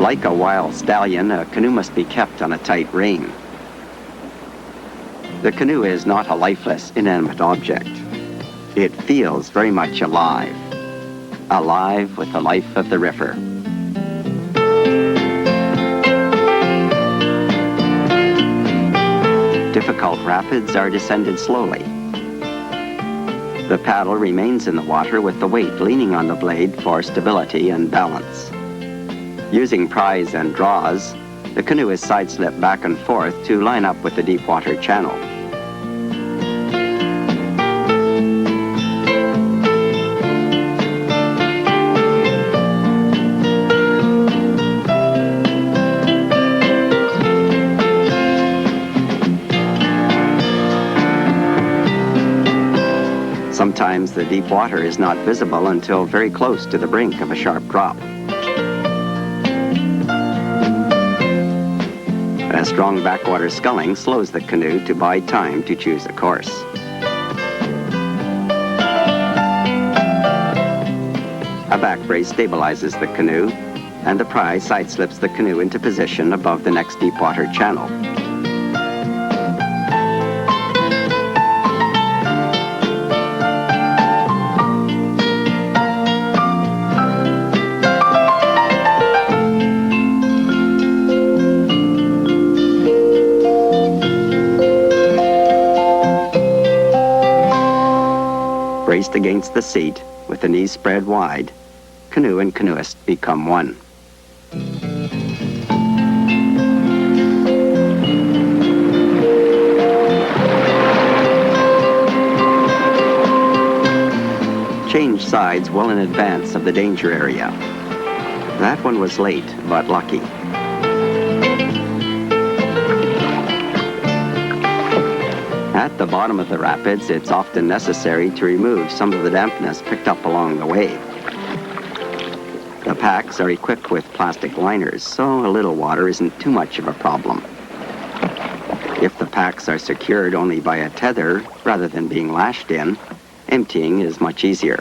Like a wild stallion, a canoe must be kept on a tight rein. The canoe is not a lifeless, inanimate object. It feels very much alive, alive with the life of the river. Difficult rapids are descended slowly. The paddle remains in the water with the weight leaning on the blade for stability and balance. Using pries and draws, the canoe is side-slipped back and forth to line up with the deep water channel. Sometimes the deep water is not visible until very close to the brink of a sharp drop. A strong backwater sculling slows the canoe to buy time to choose a course. A back brace stabilizes the canoe, and the pry side-slips the canoe into position above the next deep water channel. Braced against the seat, with the knees spread wide, canoe and canoeist become one. Change sides well in advance of the danger area. That one was late, but lucky. At the bottom of the rapids, it's often necessary to remove some of the dampness picked up along the way. The packs are equipped with plastic liners, so a little water isn't too much of a problem. If the packs are secured only by a tether rather than being lashed in, emptying is much easier.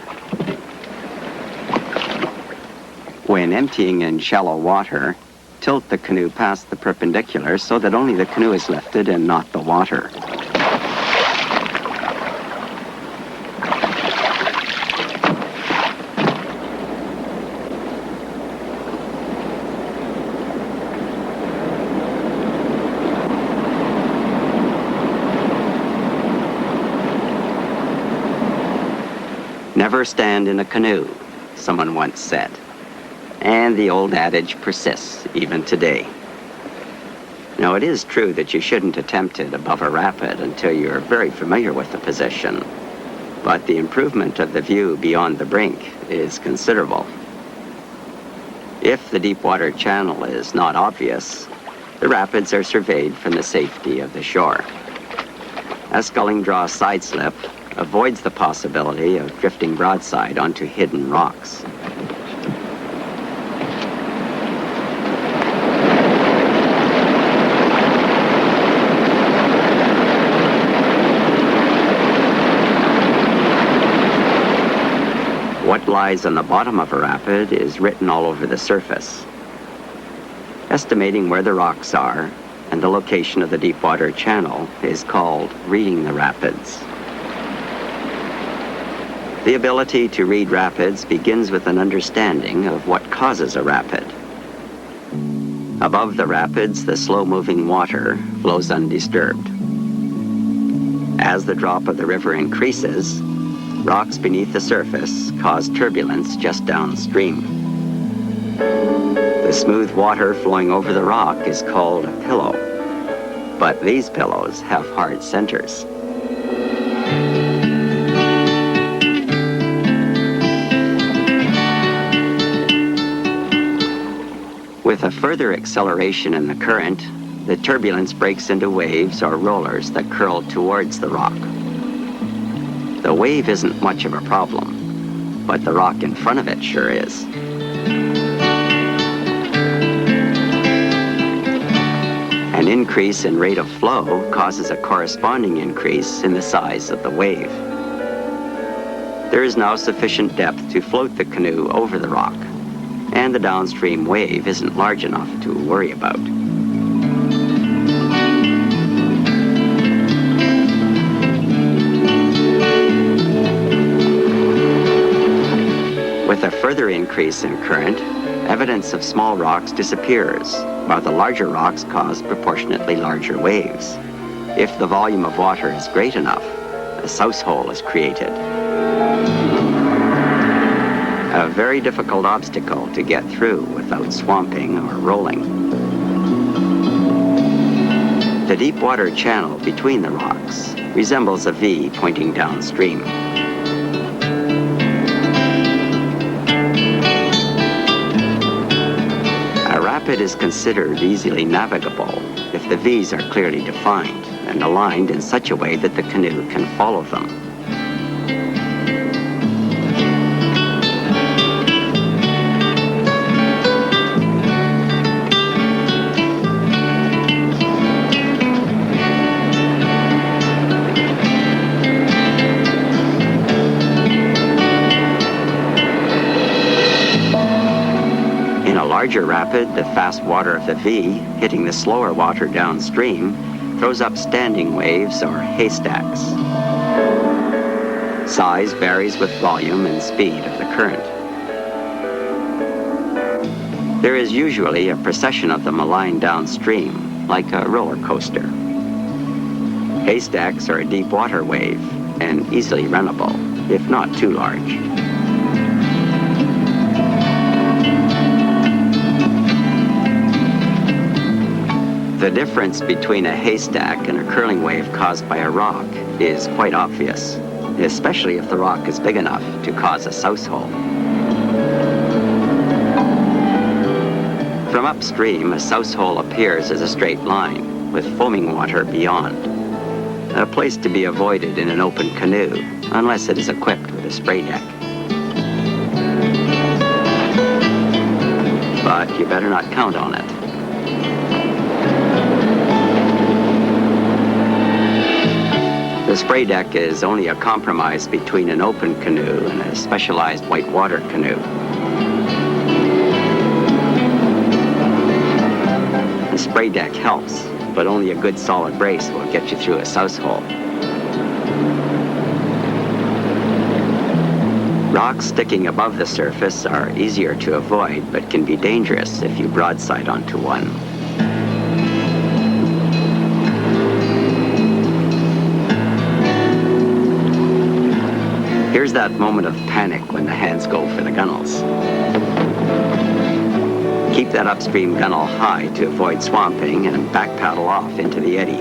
When emptying in shallow water, tilt the canoe past the perpendicular so that only the canoe is lifted and not the water. Never stand in a canoe, someone once said. And the old adage persists even today. Now, it is true that you shouldn't attempt it above a rapid until you're very familiar with the position, but the improvement of the view beyond the brink is considerable. If the deep water channel is not obvious, the rapids are surveyed from the safety of the shore. A sculling draw side slip avoids the possibility of drifting broadside onto hidden rocks. What lies on the bottom of a rapid is written all over the surface. Estimating where the rocks are and the location of the deep water channel is called reading the rapids. The ability to read rapids begins with an understanding of what causes a rapid. Above the rapids, the slow-moving water flows undisturbed. As the drop of the river increases, rocks beneath the surface cause turbulence just downstream. The smooth water flowing over the rock is called a pillow, but these pillows have hard centers. With a further acceleration in the current, the turbulence breaks into waves or rollers that curl towards the rock. The wave isn't much of a problem, but the rock in front of it sure is. An increase in rate of flow causes a corresponding increase in the size of the wave. There is now sufficient depth to float the canoe over the rock, and the downstream wave isn't large enough to worry about. With a further increase in current, evidence of small rocks disappears, while the larger rocks cause proportionately larger waves. If the volume of water is great enough, a souse hole is created. A very difficult obstacle to get through without swamping or rolling. The deep water channel between the rocks resembles a V pointing downstream. A rapid is considered easily navigable if the V's are clearly defined and aligned in such a way that the canoe can follow them. In a larger rapid, the fast water of the V, hitting the slower water downstream, throws up standing waves or haystacks. Size varies with volume and speed of the current. There is usually a procession of them aligned downstream, like a roller coaster. Haystacks are a deep water wave and easily runnable, if not too large. The difference between a haystack and a curling wave caused by a rock is quite obvious, especially if the rock is big enough to cause a souse hole. From upstream, a souse hole appears as a straight line, with foaming water beyond. A place to be avoided in an open canoe, unless it is equipped with a spray deck. But you better not count on it. The spray deck is only a compromise between an open canoe and a specialized whitewater canoe. The spray deck helps, but only a good solid brace will get you through a souse hole. Rocks sticking above the surface are easier to avoid, but can be dangerous if you broadside onto one. Here's that moment of panic when the hands go for the gunnels. Keep that upstream gunnel high to avoid swamping and back paddle off into the eddy.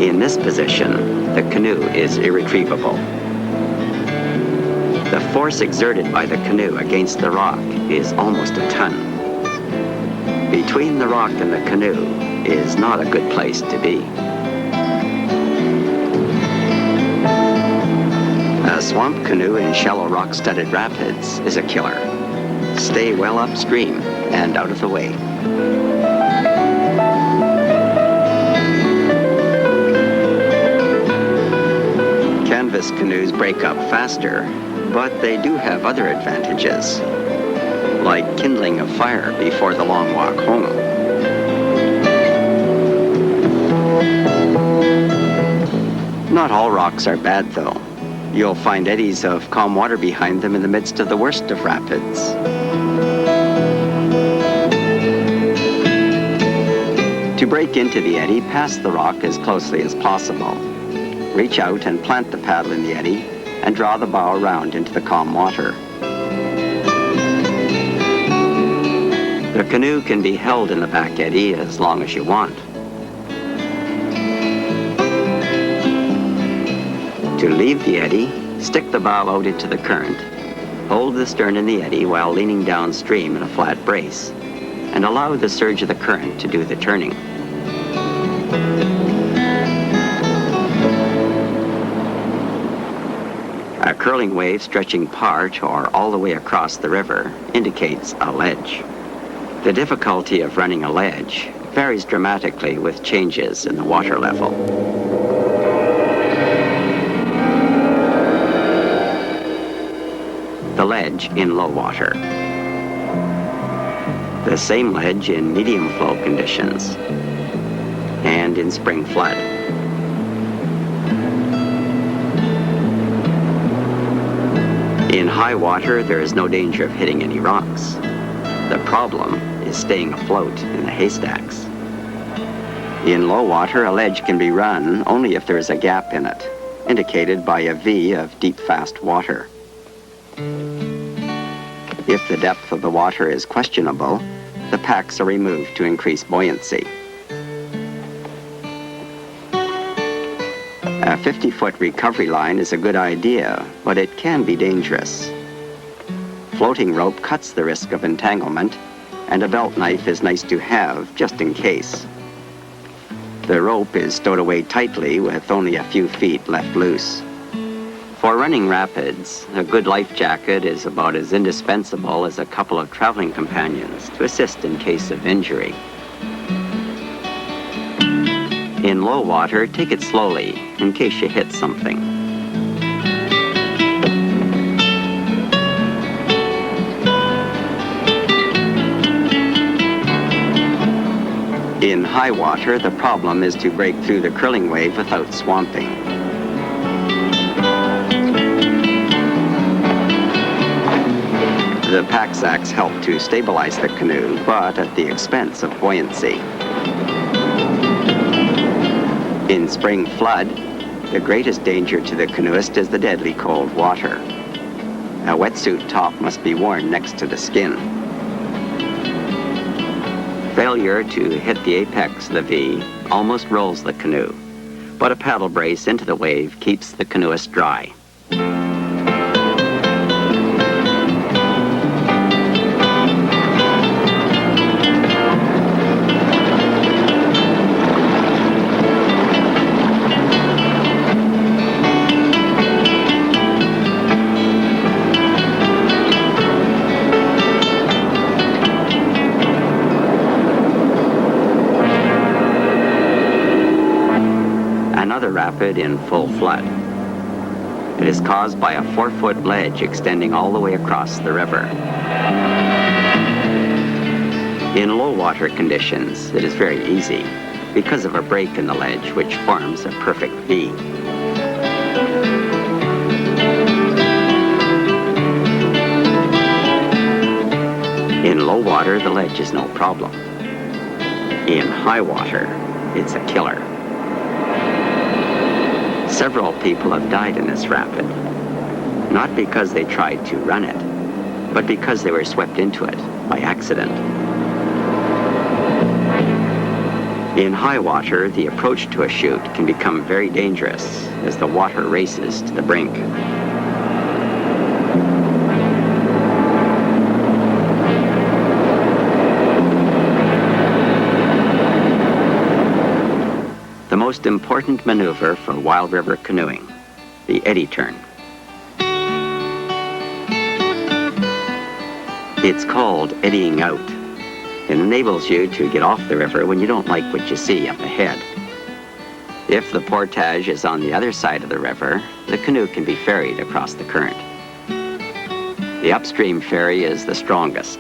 In this position, the canoe is irretrievable. The force exerted by the canoe against the rock is almost a ton. Between the rock and the canoe is not a good place to be. A swamp canoe in shallow rock-studded rapids is a killer. Stay well upstream and out of the way. Canvas canoes break up faster, but they do have other advantages, like kindling a fire before the long walk home. Not all rocks are bad, though. You'll find eddies of calm water behind them in the midst of the worst of rapids. To break into the eddy, pass the rock as closely as possible. Reach out and plant the paddle in the eddy and draw the bow around into the calm water. The canoe can be held in the back eddy as long as you want. To leave the eddy, stick the bow out into the current, hold the stern in the eddy while leaning downstream in a flat brace, and allow the surge of the current to do the turning. A curling wave stretching part or all the way across the river indicates a ledge. The difficulty of running a ledge varies dramatically with changes in the water level. The ledge ledge in low water. The same ledge in medium flow conditions and in spring flood. In high water, there is no danger of hitting any rocks. The problem is staying afloat in the haystacks. In low water, a ledge can be run only if there is a gap in it, indicated by a V of deep, fast water. If the depth of the water is questionable, the packs are removed to increase buoyancy. A 50-foot recovery line is a good idea, but it can be dangerous. Floating rope cuts the risk of entanglement, and a belt knife is nice to have just in case. The rope is stowed away tightly with only a few feet left loose. For running rapids, a good life jacket is about as indispensable as a couple of traveling companions to assist in case of injury. In low water, take it slowly in case you hit something. In high water, the problem is to break through the curling wave without swamping. The pack sacks help to stabilize the canoe, but at the expense of buoyancy. In spring flood, the greatest danger to the canoeist is the deadly cold water. A wetsuit top must be worn next to the skin. Failure to hit the apex of the V almost rolls the canoe, but a paddle brace into the wave keeps the canoeist dry. Another rapid in full flood. It is caused by a 4-foot ledge extending all the way across the river. In low water conditions, it is very easy because of a break in the ledge which forms a perfect V. In low water, the ledge is no problem. In high water, it's a killer. Several people have died in this rapid, not because they tried to run it, but because they were swept into it by accident. In high water, the approach to a chute can become very dangerous as the water races to the brink. The most important maneuver for wild river canoeing, the eddy turn. It's called eddying out. It enables you to get off the river when you don't like what you see up ahead. If the portage is on the other side of the river, the canoe can be ferried across the current. The upstream ferry is the strongest.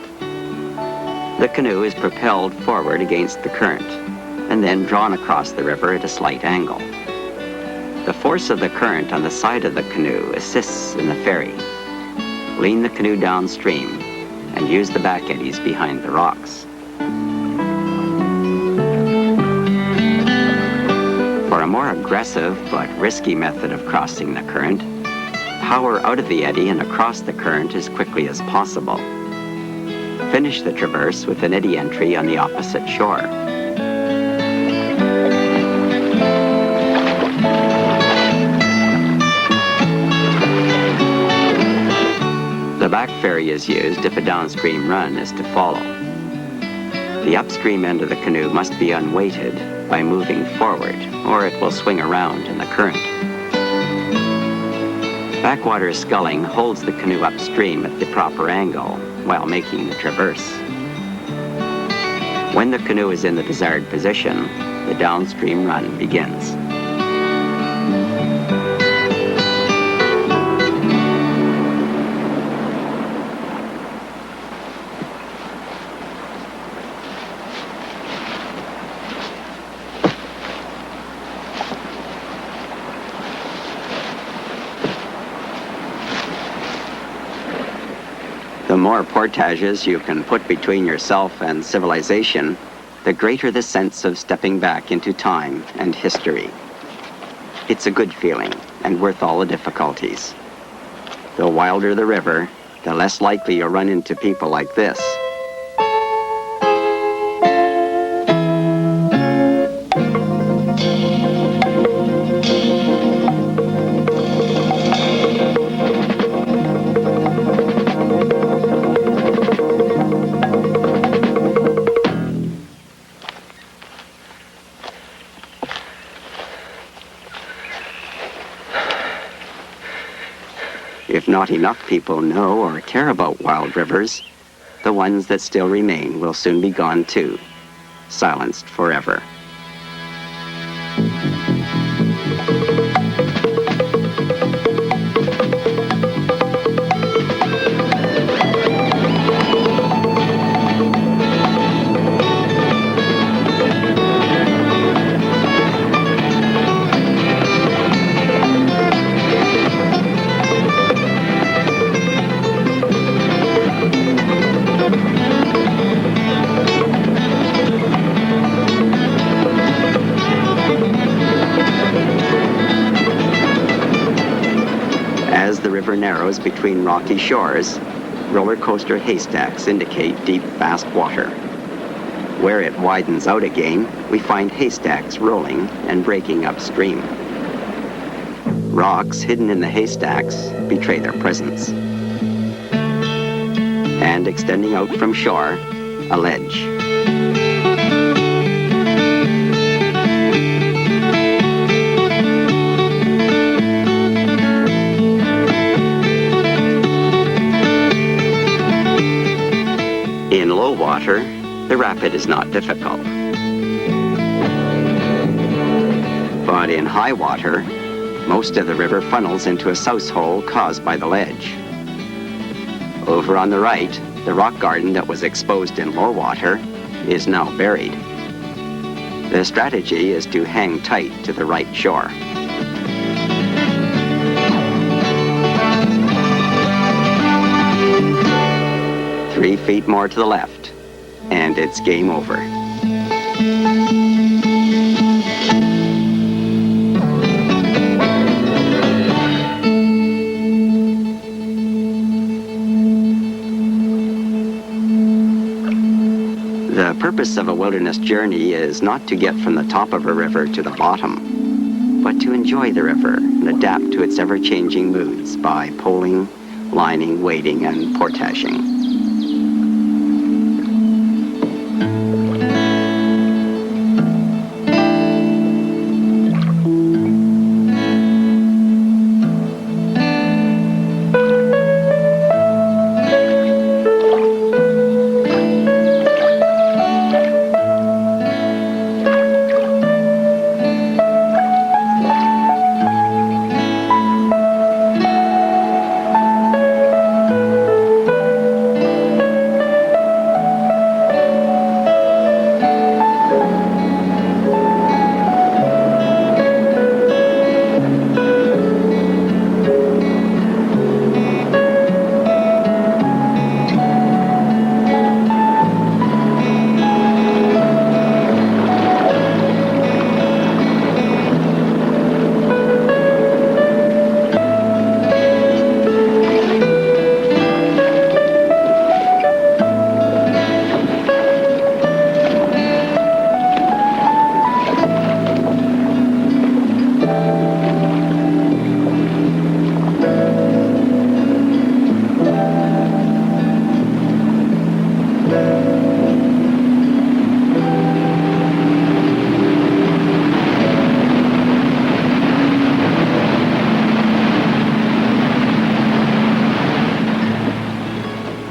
The canoe is propelled forward against the current and then drawn across the river at a slight angle. The force of the current on the side of the canoe assists in the ferry. Lean the canoe downstream and use the back eddies behind the rocks. For a more aggressive but risky method of crossing the current, power out of the eddy and across the current as quickly as possible. Finish the traverse with an eddy entry on the opposite shore. The back ferry is used if a downstream run is to follow. The upstream end of the canoe must be unweighted by moving forward, or it will swing around in the current. Backwater sculling holds the canoe upstream at the proper angle while making the traverse. When the canoe is in the desired position, the downstream run begins. more portages you can put between yourself and civilization, the greater the sense of stepping back into time and history. It's a good feeling and worth all the difficulties. The wilder the river, the less likely you'll run into people like this. If not enough people know or care about wild rivers, the ones that still remain will soon be gone too, silenced forever. As the river narrows between rocky shores, roller coaster haystacks indicate deep, fast water. Where it widens out again, we find haystacks rolling and breaking upstream. Rocks hidden in the haystacks betray their presence. And extending out from shore, a ledge. In low water, the rapid is not difficult. But in high water, most of the river funnels into a souse hole caused by the ledge. Over on the right, the rock garden that was exposed in low water is now buried. The strategy is to hang tight to the right shore. Three feet more to the left, and it's game over. The purpose of a wilderness journey is not to get from the top of a river to the bottom, but to enjoy the river and adapt to its ever-changing moods by poling, lining, wading, and portaging.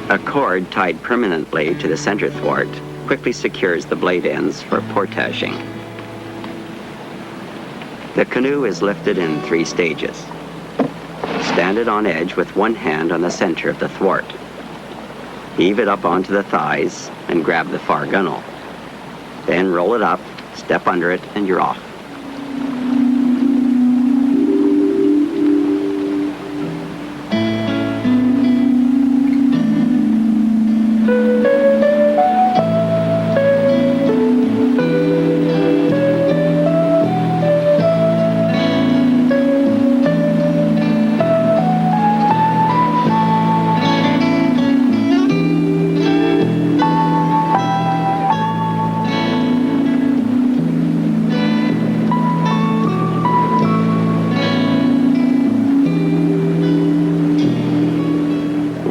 A cord tied permanently to the center thwart quickly secures the blade ends for portaging. The canoe is lifted in 3 stages. Stand it on edge with one hand on the center of the thwart. Heave it up onto the thighs and grab the far gunwale. Then roll it up, step under it, and you're off.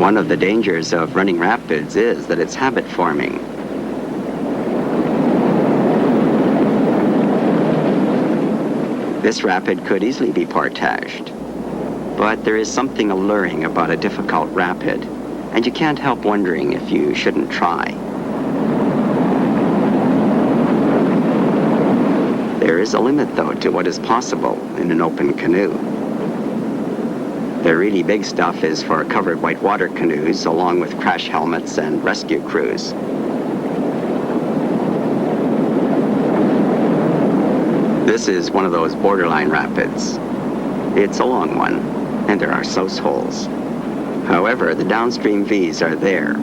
One of the dangers of running rapids is that it's habit forming. This rapid could easily be portaged, but there is something alluring about a difficult rapid, and you can't help wondering if you shouldn't try. There is a limit, though, to what is possible in an open canoe. The really big stuff is for covered whitewater canoes, along with crash helmets and rescue crews. This is one of those borderline rapids. It's a long one, and there are sluice holes. However, the downstream V's are there,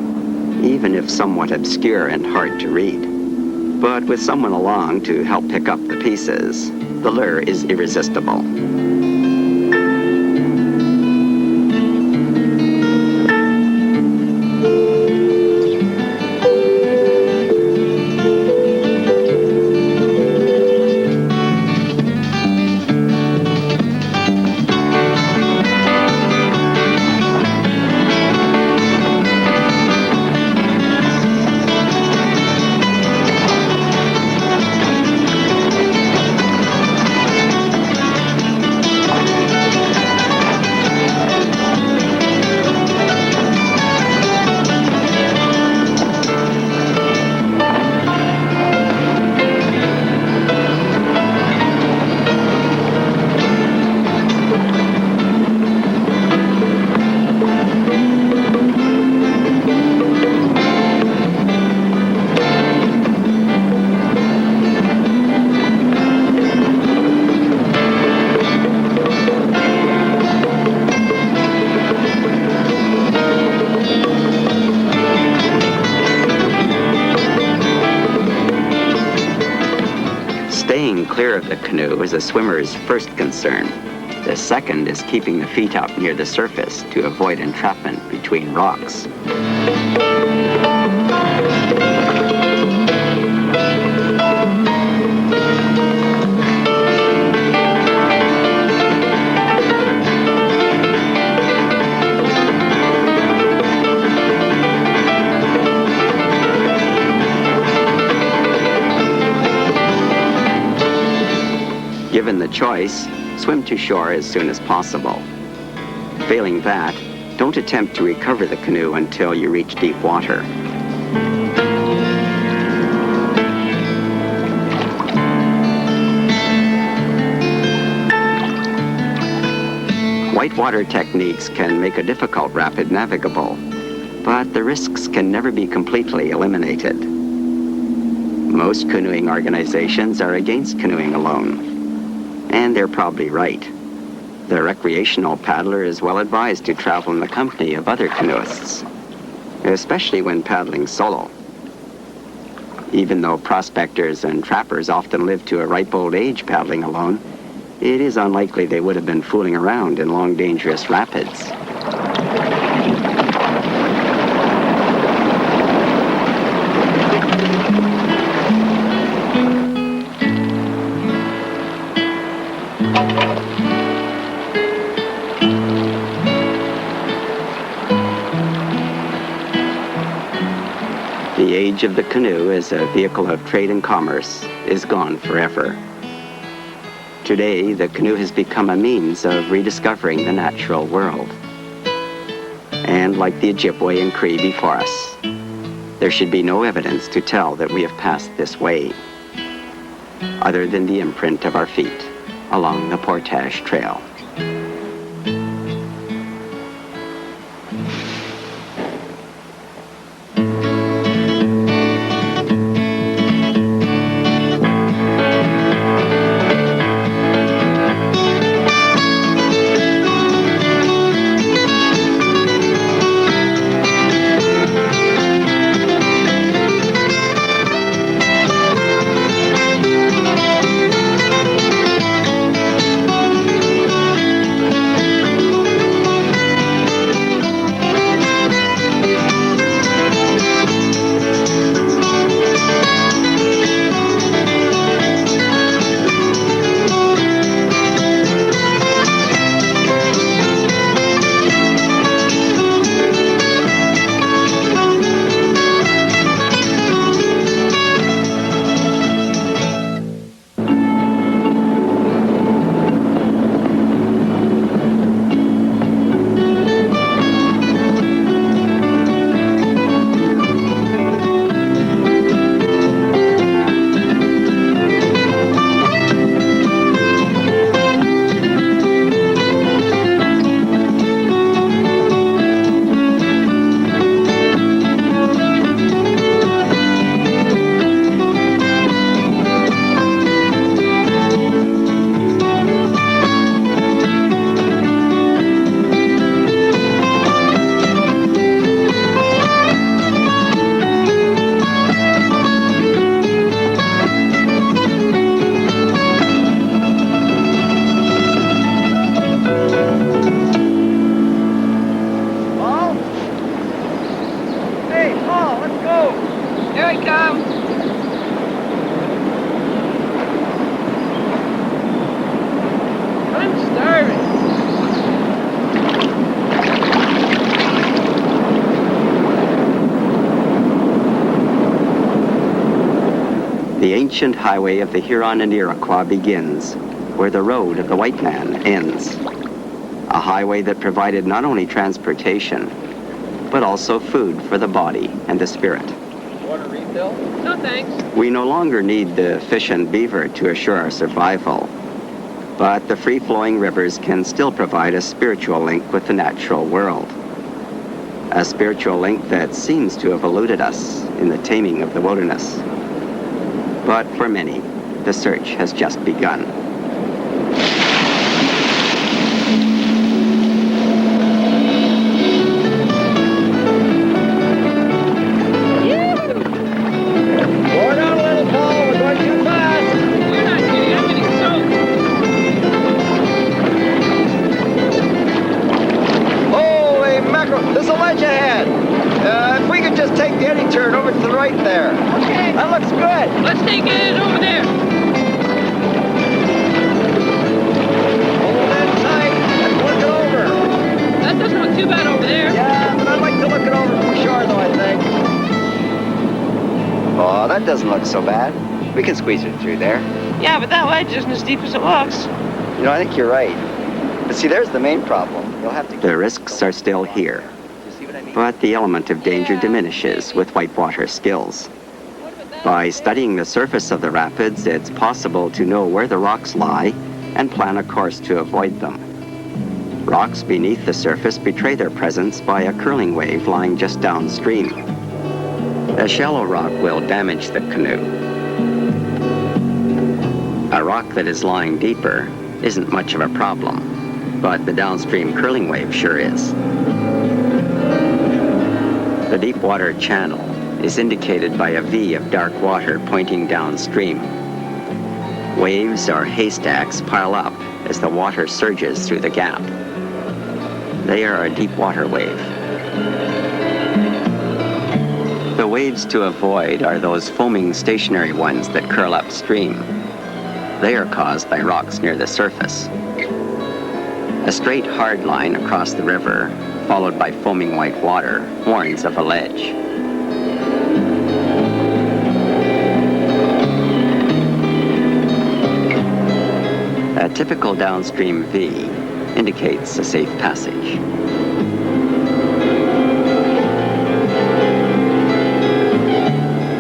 even if somewhat obscure and hard to read. But with someone along to help pick up the pieces, the lure is irresistible. Staying clear of the canoe is a swimmer's first concern. The second is keeping the feet up near the surface to avoid entrapment between rocks. Given the choice, swim to shore as soon as possible. Failing that, don't attempt to recover the canoe until you reach deep water. Whitewater techniques can make a difficult rapid navigable, but the risks can never be completely eliminated. Most canoeing organizations are against canoeing alone. And they're probably right. The recreational paddler is well advised to travel in the company of other canoeists, especially when paddling solo. Even though prospectors and trappers often live to a ripe old age paddling alone, it is unlikely they would have been fooling around in long, dangerous rapids. The age of the canoe as a vehicle of trade and commerce is gone forever. Today, the canoe has become a means of rediscovering the natural world. And like the Ojibwe and Cree before us, there should be no evidence to tell that we have passed this way, other than the imprint of our feet along the Portage Trail. The ancient highway of the Huron and Iroquois begins where the road of the white man ends. A highway that provided not only transportation, but also food for the body and the spirit. Want a refill? No, thanks. We no longer need the fish and beaver to assure our survival, but the free-flowing rivers can still provide a spiritual link with the natural world. A spiritual link that seems to have eluded us in the taming of the wilderness. But for many, the search has just begun. That doesn't look so bad. We can squeeze it through there. Yeah, but that ledge isn't as deep as it looks. You know, I think you're right. But see, there's the main problem. You'll have to... The risks are still here. But the element of danger diminishes with whitewater skills. By studying the surface of the rapids, it's possible to know where the rocks lie and plan a course to avoid them. Rocks beneath the surface betray their presence by a curling wave lying just downstream. A shallow rock will damage the canoe. A rock that is lying deeper isn't much of a problem, but the downstream curling wave sure is. The deep water channel is indicated by a V of dark water pointing downstream. Waves or haystacks pile up as the water surges through the gap. They are a deep water wave. The waves to avoid are those foaming stationary ones that curl upstream. They are caused by rocks near the surface. A straight hard line across the river, followed by foaming white water, warns of a ledge. A typical downstream V indicates a safe passage.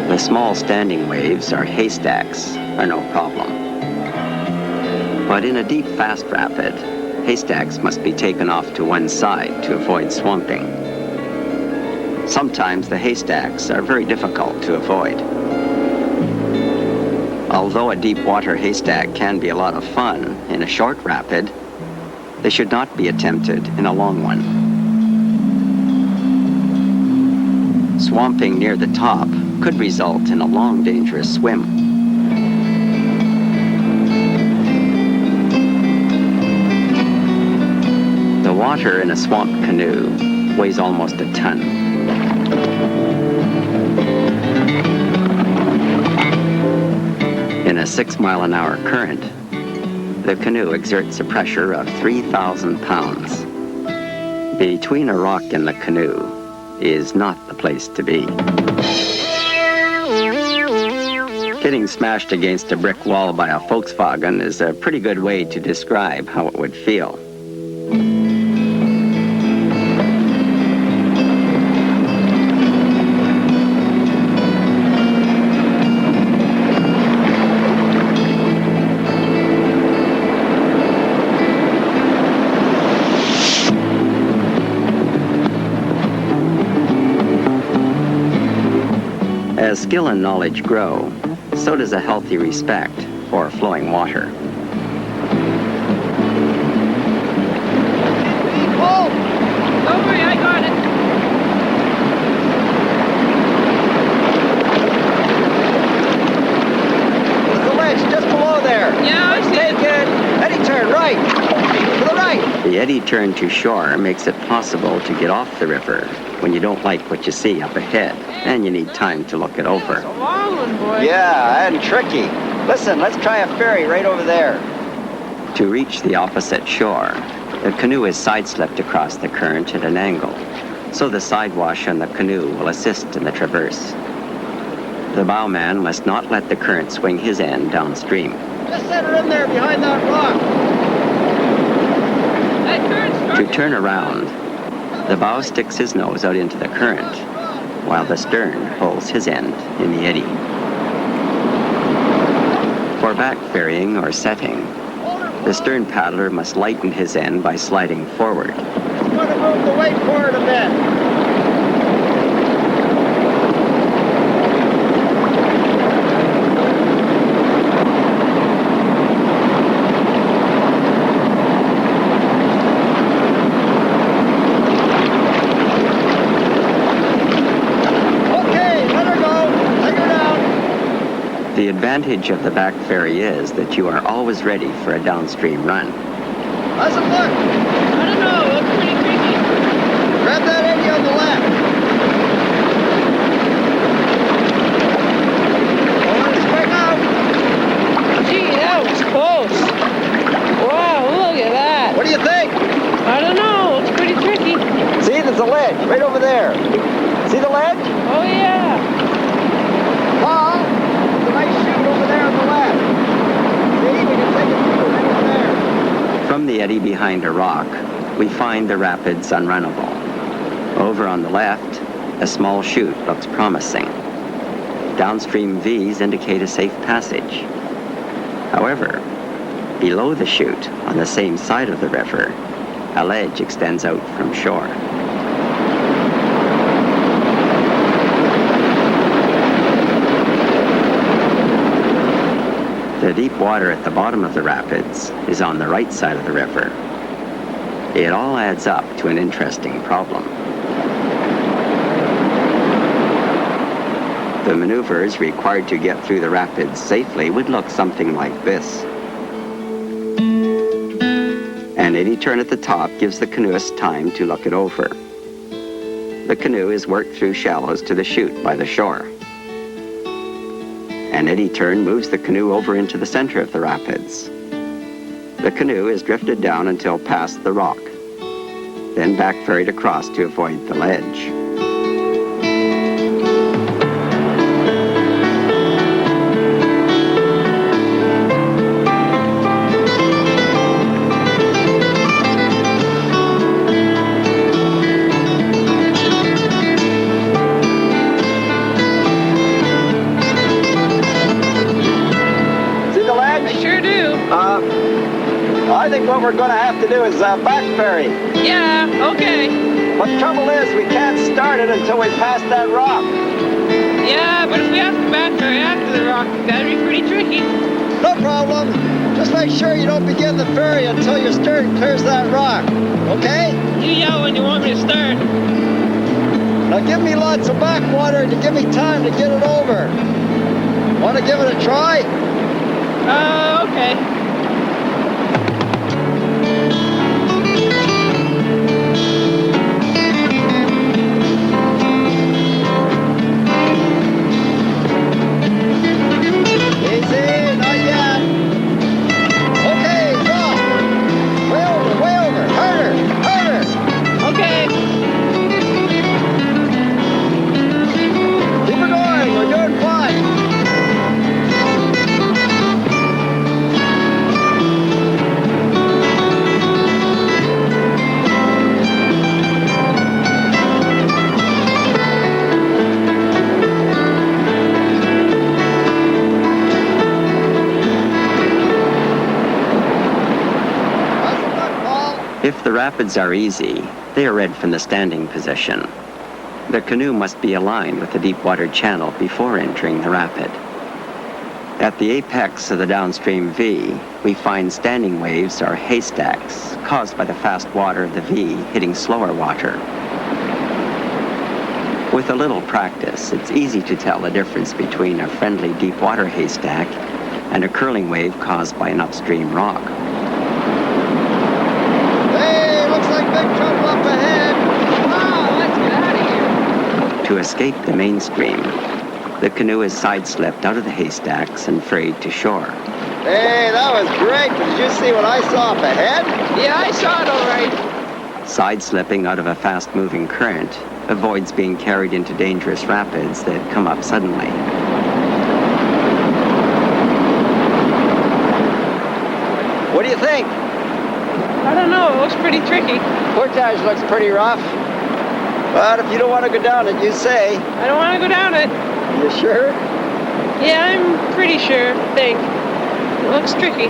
The small standing waves or haystacks are no problem. But in a deep, fast rapid, haystacks must be taken off to one side to avoid swamping. Sometimes the haystacks are very difficult to avoid. Although a deep water haystack can be a lot of fun in a short rapid, they should not be attempted in a long one. Swamping near the top could result in a long, dangerous swim. The water in a swamp canoe weighs almost a ton. In a 6-mile-an-hour current, the canoe exerts a pressure of 3,000 pounds. Between a rock and the canoe is not the place to be. Getting smashed against a brick wall by a Volkswagen is a pretty good way to describe how it would feel. As skill and knowledge grow, so does a healthy respect for flowing water. Oh! Don't worry, I got it. There's a ledge just below there. Yeah, I see it. Take it. Eddy turn right. To the right. The eddy turn to shore makes it possible to get off the river when you don't like what you see up ahead, and you need time to look it over. It's a long one, boy. Yeah, and tricky. Listen, let's try a ferry right over there. To reach the opposite shore, the canoe is side-slipped across the current at an angle, so the sidewash on the canoe will assist in the traverse. The bowman must not let the current swing his end downstream. Just set her in there behind that rock. That current's To turn around, the bow sticks his nose out into the current, while the stern holds his end in the eddy. For back ferrying or setting, the stern paddler must lighten his end by sliding forward. I'm going to move the weight forward a bit. The advantage of the back ferry is that you are always ready for a downstream run. How's it look? I don't know, it looks pretty tricky. Grab that eddy on the left. Don't let it swing out. Gee, that was close. Wow, look at that. What do you think? I don't know, it's pretty tricky. See, there's a ledge right over there. See the ledge? Oh yeah. Paul, there's a nice chute over there on the left. See, we can take it through right over there. From the eddy behind a rock, we find the rapids unrunnable. Over on the left, a small chute looks promising. Downstream V's indicate a safe passage. However, below the chute, on the same side of the river, a ledge extends out from shore. The deep water at the bottom of the rapids is on the right side of the river. It all adds up to an interesting problem. The maneuvers required to get through the rapids safely would look something like this. An eddy turn at the top gives the canoeist time to look it over. The canoe is worked through shallows to the chute by the shore. An eddy turn moves the canoe over into the center of the rapids. The canoe is drifted down until past the rock, then back ferried across to avoid the ledge. I think what we're going to have to do is back ferry. Yeah, okay. But the trouble is, we can't start it until we pass that rock. Yeah, but if we have to back ferry after the rock, that'd be pretty tricky. No problem. Just make sure you don't begin the ferry until your stern clears that rock. Okay? You yell when you want me to start. Now give me lots of backwater to give me time to get it over. Want to give it a try? Okay. If the rapids are easy, they are read from the standing position. The canoe must be aligned with the deep water channel before entering the rapid. At the apex of the downstream V, we find standing waves or haystacks caused by the fast water of the V hitting slower water. With a little practice, it's easy to tell the difference between a friendly deep water haystack and a curling wave caused by an upstream rock. Big trouble up ahead. Wow, let's get out of here. To escape the mainstream, the canoe is side-slipped out of the haystacks and ferried to shore. Hey, that was great. Did you see what I saw up ahead? Yeah, I saw it all right. Side-slipping out of a fast-moving current avoids being carried into dangerous rapids that come up suddenly. What do you think? I don't know. It looks pretty tricky. Portage looks pretty rough. But if you don't want to go down it, you say. I don't want to go down it. You sure? Yeah, I'm pretty sure. I think. It looks tricky.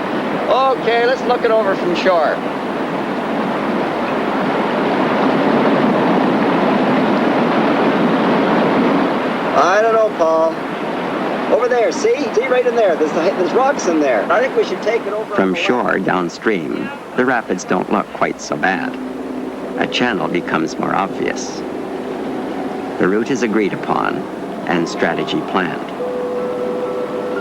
Okay, let's look it over from shore. I don't know, Paul. Over there, see? See right in there. There's rocks in there. I think we should take it over. From shore downstream, the rapids don't look quite so bad. A channel becomes more obvious. The route is agreed upon and strategy planned.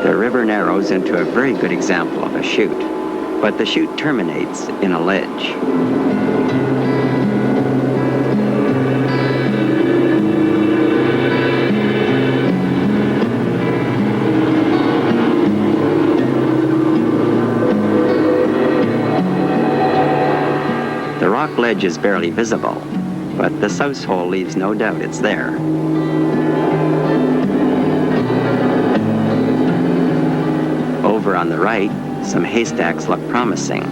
The river narrows into a very good example of a chute, but the chute terminates in a ledge. The rock ledge is barely visible, but the souse hole leaves no doubt it's there. Over on the right, some haystacks look promising,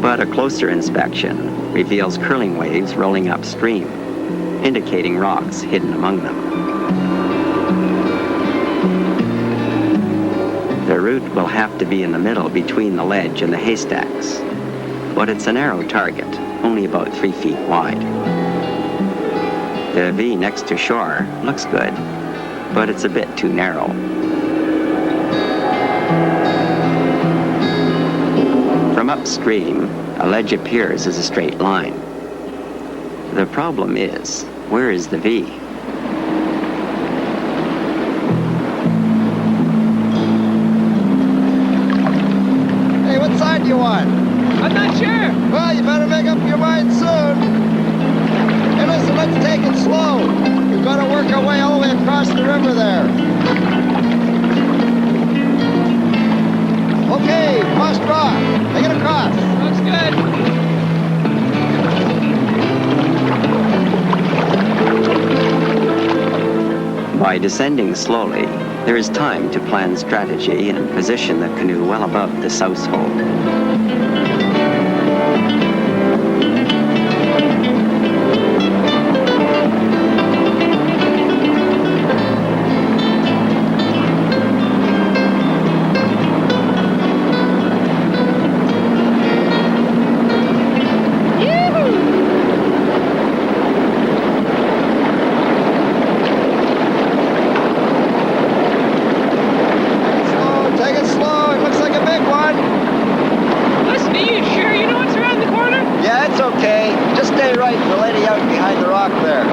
but a closer inspection reveals curling waves rolling upstream, indicating rocks hidden among them. The route will have to be in the middle between the ledge and the haystacks, but it's a narrow target, only about 3 feet wide. The V next to shore looks good, but it's a bit too narrow. From upstream, a ledge appears as a straight line. The problem is, where is the V? Hey, what side do you want? I'm not sure. Well, you better make up your mind soon. Hey, listen, let's take it slow. We've got to work our way all the way across the river there. Okay, cross rock. Take it across. Looks good. By descending slowly, there is time to plan strategy and position the canoe well above the souse hole. Take it slow. It looks like a big one. Listen, are you sure you know what's around the corner? Yeah, it's okay. Just stay right and the lady out behind the rock there.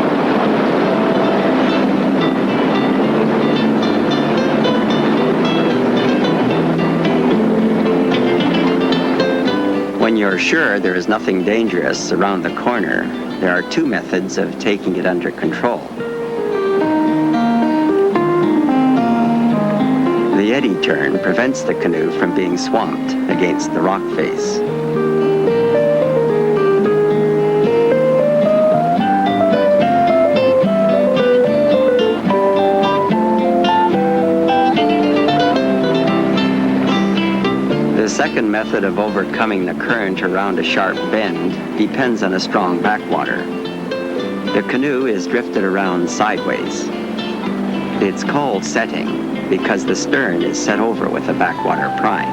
When you're sure there is nothing dangerous around the corner, there are two methods of taking it under control. The eddy turn prevents the canoe from being swamped against the rock face. The second method of overcoming the current around a sharp bend depends on a strong backwater. The canoe is drifted around sideways. It's called setting because the stern is set over with a backwater pry.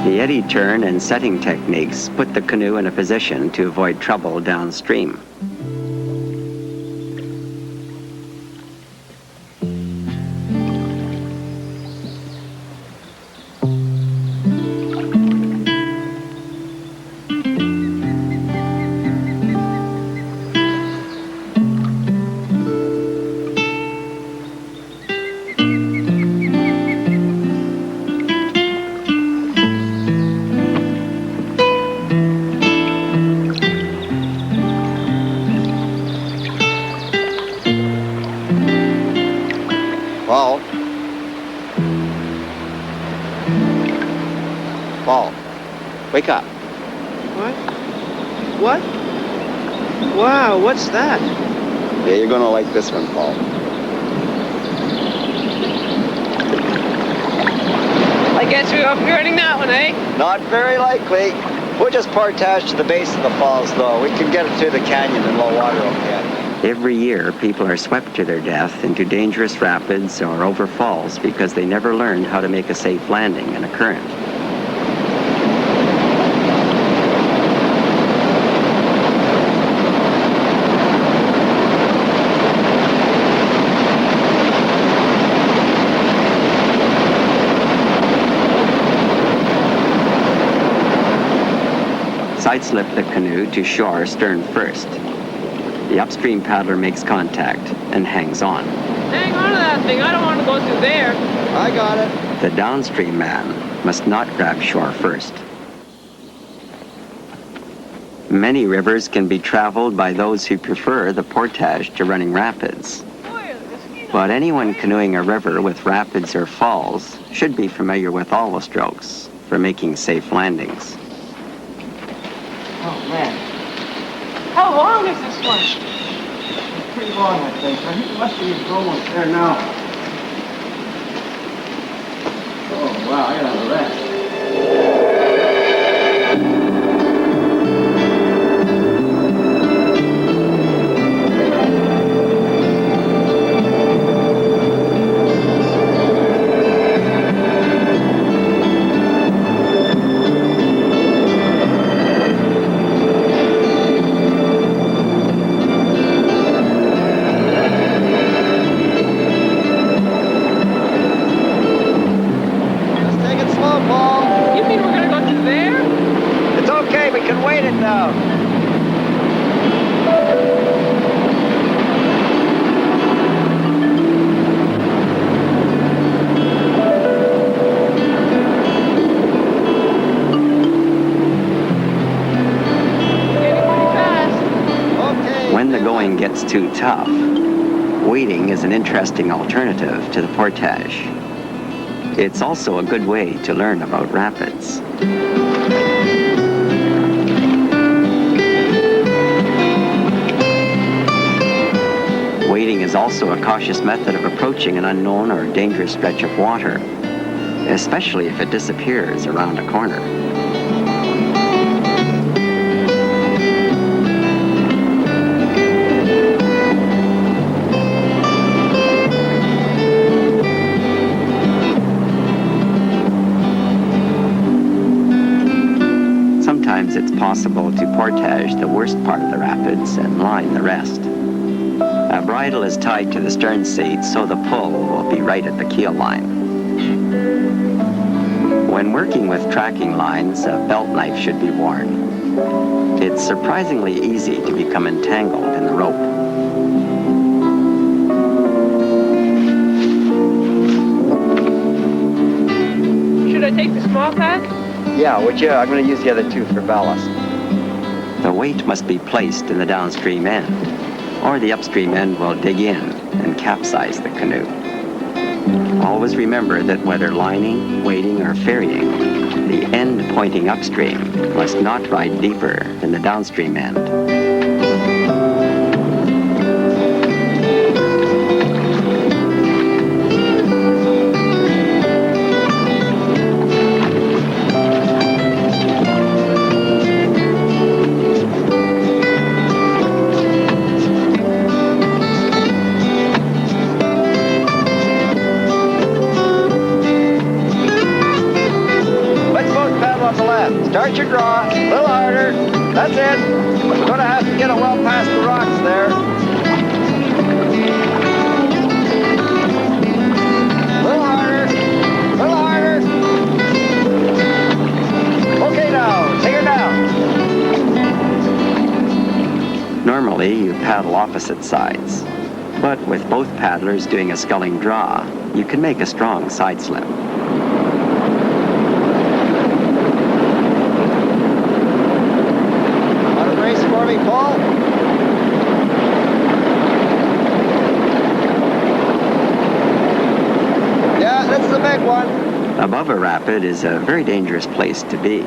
The eddy turn and setting techniques put the canoe in a position to avoid trouble downstream. Paul. Paul. Wake up. What? What? Wow, what's that? Yeah, you're gonna like this one, Paul. I guess we won't be running that one, eh? Not very likely. We'll just portage to the base of the falls, though. We can get it through the canyon in low water, okay? Every year, people are swept to their death into dangerous rapids or over falls because they never learned how to make a safe landing in a current. Side-slip the canoe to shore stern first. The upstream paddler makes contact and hangs on. Hang on to that thing. I don't want to go through there. I got it. The downstream man must not grab shore first. Many rivers can be traveled by those who prefer the portage to running rapids. But anyone canoeing a river with rapids or falls should be familiar with all the strokes for making safe landings. Oh, man. How long is this one? It's pretty long, I think. I think it must be almost there now. Oh, wow, I gotta have a rest. Gets too tough, wading is an interesting alternative to the portage. It's also a good way to learn about rapids. Wading is also a cautious method of approaching an unknown or dangerous stretch of water, especially if it disappears around a corner. Sometimes it's possible to portage the worst part of the rapids and line the rest. A bridle is tied to the stern seat so the pull will be right at the keel line. When working with tracking lines, a belt knife should be worn. It's surprisingly easy to become entangled in the rope. Should I take the small pack? Yeah, would you? I'm going to use the other two for ballast. The weight must be placed in the downstream end, or the upstream end will dig in and capsize the canoe. Always remember that whether lining, wading, or ferrying, the end pointing upstream must not ride deeper than the downstream end. Start your draw, a little harder. That's it. We're going to have to get it well past the rocks there. A little harder, a little harder. Okay now, take her down. Normally, you paddle opposite sides, but with both paddlers doing a sculling draw, you can make a strong side slip. Paul? Yeah, that's the big one. Above a rapid is a very dangerous place to be,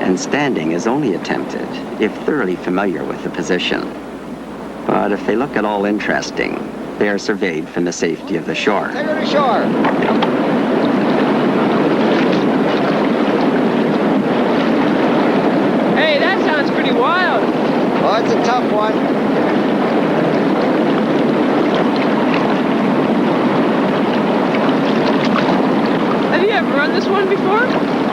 and standing is only attempted if thoroughly familiar with the position. But if they look at all interesting, they are surveyed from the safety of the shore. Take her to shore. Hey, that sounds pretty wild. Oh, it's a tough one. Have you ever run this one before?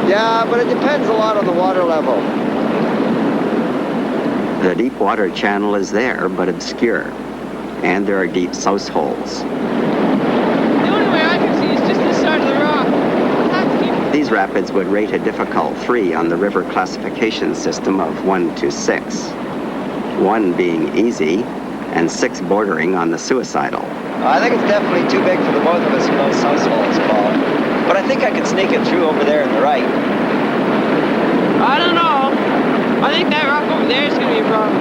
Yeah, but it depends a lot on the water level. The deep water channel is there, but obscure, and there are deep souse holes. The only way I can see is just this side of the rock. We'll have to keep... These rapids would rate a difficult 3 on the river classification system of 1 to 6. 1 being easy, and 6 bordering on the suicidal. I think it's definitely too big for the both of us in those house holes, Paul. But I think I can sneak it through over there on the right. I don't know. I think that rock over there is going to be a problem.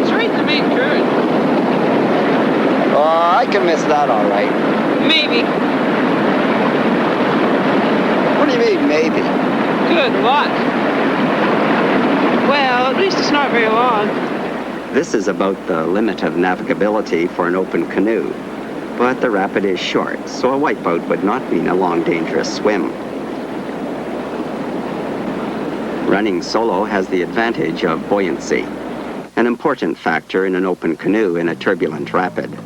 It's right in the main current. Oh, I can miss that all right. Maybe. What do you mean, maybe? Good luck. Well, at least it's not very long. This is about the limit of navigability for an open canoe, but the rapid is short, so a wipeout would not mean a long, dangerous swim. Running solo has the advantage of buoyancy, an important factor in an open canoe in a turbulent rapid.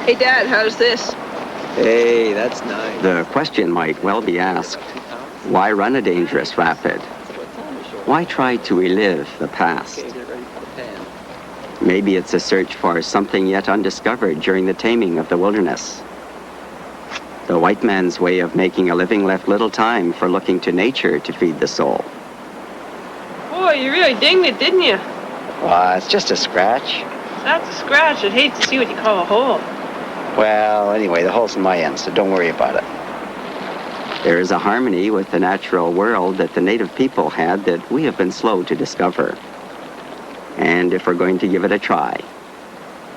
Hey, Dad, how's this? Hey, that's nice. The question might well be asked, why run a dangerous rapid? Why try to relive the past? Maybe it's a search for something yet undiscovered during the taming of the wilderness. The white man's way of making a living left little time for looking to nature to feed the soul. Boy, you really dinged it, didn't you? It's just a scratch. That's a scratch. I'd hate to see what you call a hole. Well, anyway, the hole's in my end, so don't worry about it. There is a harmony with the natural world that the native people had that we have been slow to discover. And if we're going to give it a try,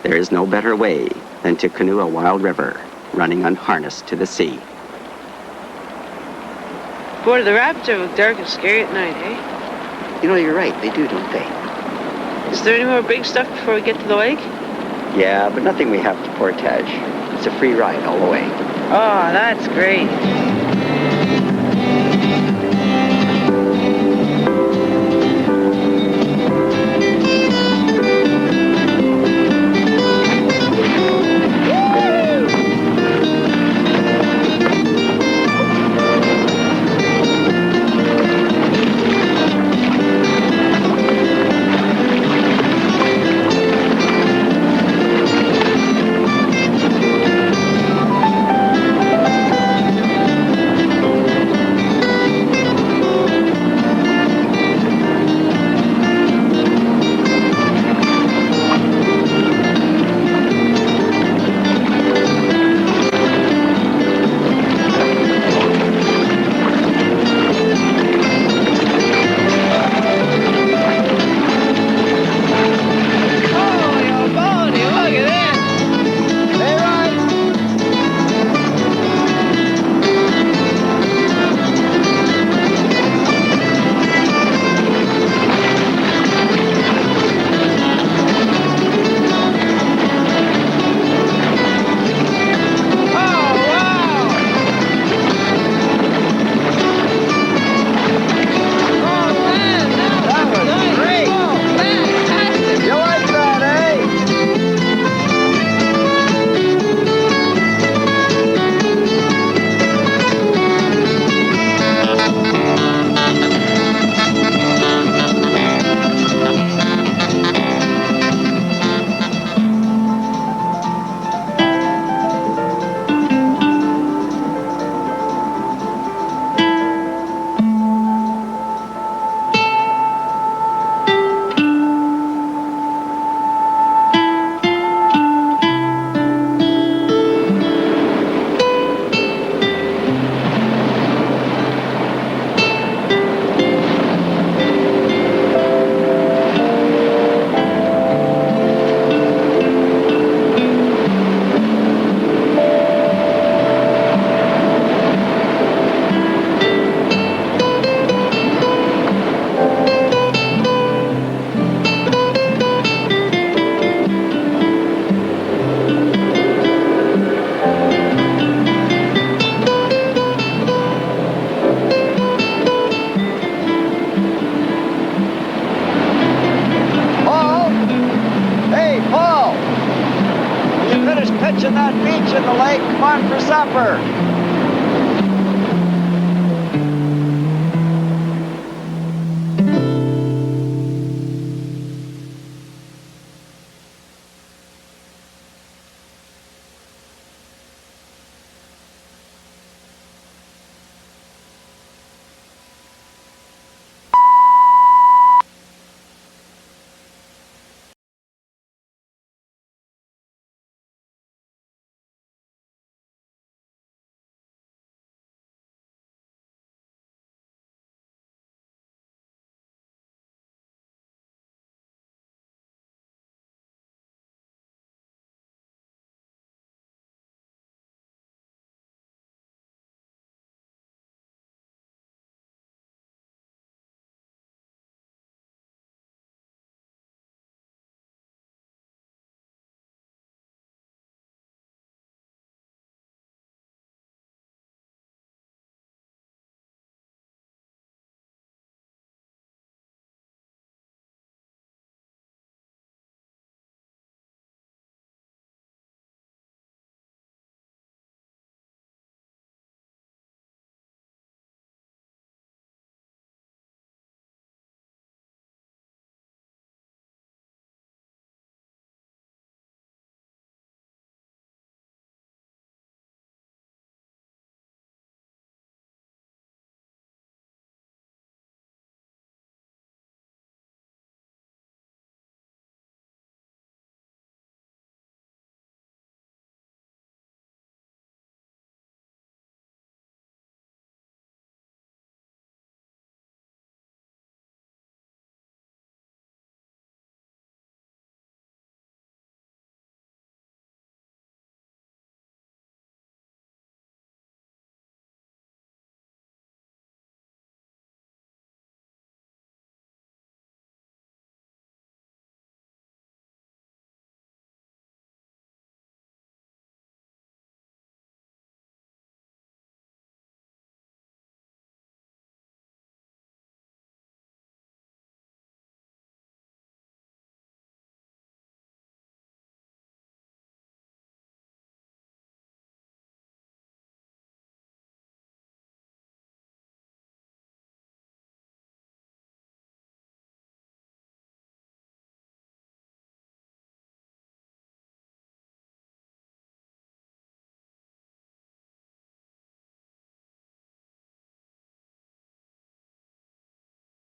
there is no better way than to canoe a wild river running unharnessed to the sea. Boy, the rapids are dark and scary at night, eh? You know, you're right. They do, don't they? Is there any more big stuff before we get to the lake? Yeah, but nothing we have to portage. It's a free ride all the way. Oh, that's great. got beach in the lake. Come on for supper.